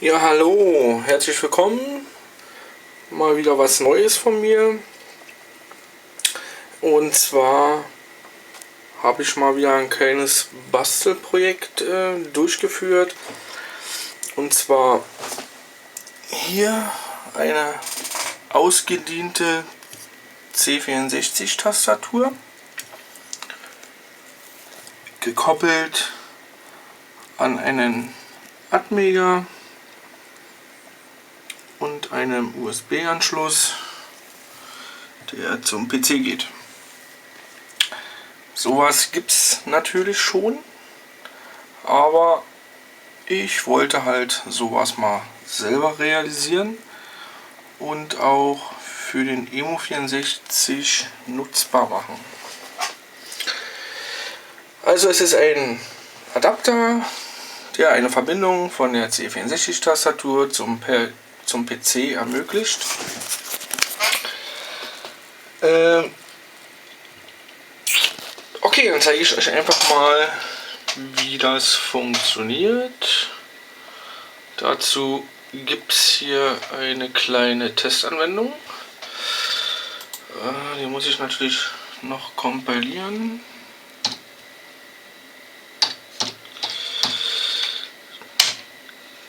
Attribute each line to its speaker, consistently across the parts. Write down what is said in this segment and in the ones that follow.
Speaker 1: Ja, hallo, herzlich willkommen. Mal wieder was Neues von mir. Und zwar habe ich mal wieder ein kleines Bastelprojekt durchgeführt. Und zwar hier eine ausgediente C64-Tastatur, gekoppelt an einen Atmega und einem USB-Anschluss, der zum PC geht. Sowas gibt es natürlich schon, aber ich wollte halt sowas mal selber realisieren und auch für den Emu64 nutzbar machen. Also es ist ein Adapter, der eine Verbindung von der C64-Tastatur zum PC ermöglicht. Okay, dann zeige ich euch einfach mal, wie das funktioniert. Dazu gibt es hier eine kleine Testanwendung. Die muss ich natürlich noch kompilieren.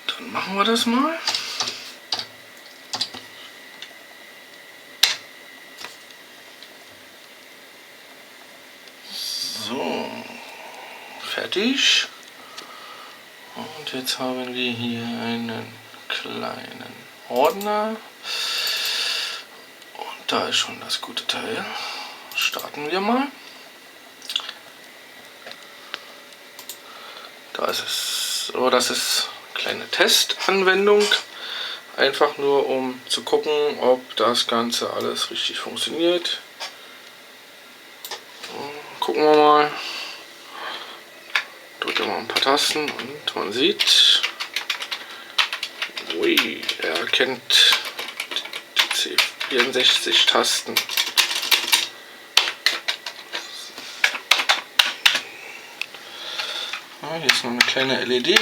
Speaker 1: Dann machen wir das mal. So, fertig. Und jetzt haben wir hier einen kleinen Ordner. Und da ist schon das gute Teil. Starten wir mal. Da ist es. So, das ist eine kleine Testanwendung. Einfach nur um zu gucken, ob das Ganze alles richtig funktioniert. Gucken wir mal. Drücke mal ein paar Tasten und man sieht, ui, er erkennt die C64-Tasten. Ja, hier ist noch eine kleine LED.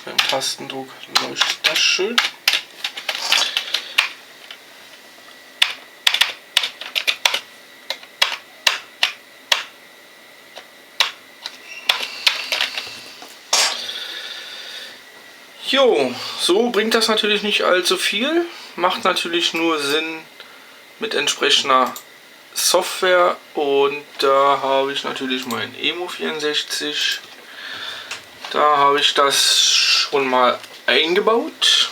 Speaker 1: Beim Tastendruck leuchtet das schön. Jo, so bringt das natürlich nicht allzu viel, macht natürlich nur Sinn mit entsprechender Software, und da habe ich natürlich mein Emu64, da habe ich das schon mal eingebaut,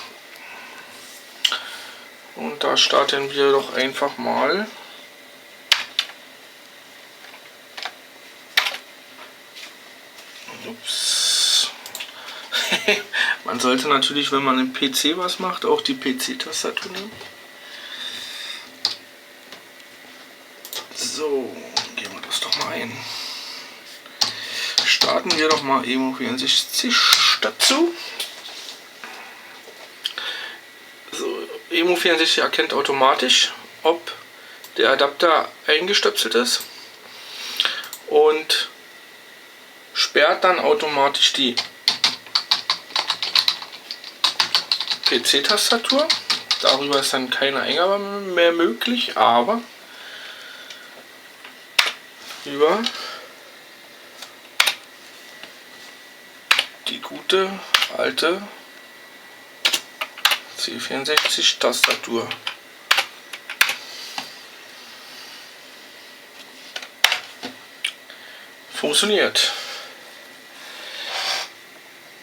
Speaker 1: und da starten wir doch einfach mal. Ups. Man sollte natürlich, wenn man im PC was macht, auch die PC-Tastatur nehmen. So, gehen wir das doch mal ein. Starten wir doch mal Emu64 dazu. So, Emu64 erkennt automatisch, ob der Adapter eingestöpselt ist, und sperrt dann automatisch die PC-Tastatur. Darüber ist dann keine Eingabe mehr möglich, aber über die gute alte C64-Tastatur. Funktioniert.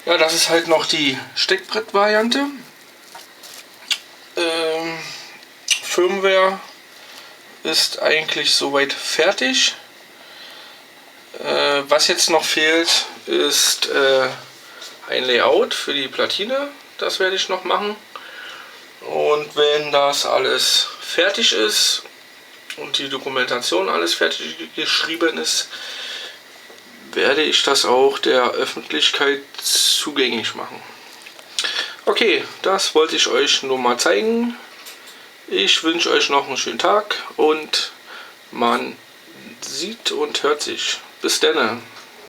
Speaker 1: Ja, das ist halt noch die Steckbrett-Variante. Firmware ist eigentlich soweit fertig. Was jetzt noch fehlt, ist ein Layout für die Platine. Das werde ich noch machen. Und wenn das alles fertig ist und die Dokumentation alles fertig geschrieben ist, werde ich das auch der Öffentlichkeit zugänglich machen. Okay, das wollte ich euch nur mal zeigen. Ich wünsche euch noch einen schönen Tag und man sieht und hört sich. Bis dann.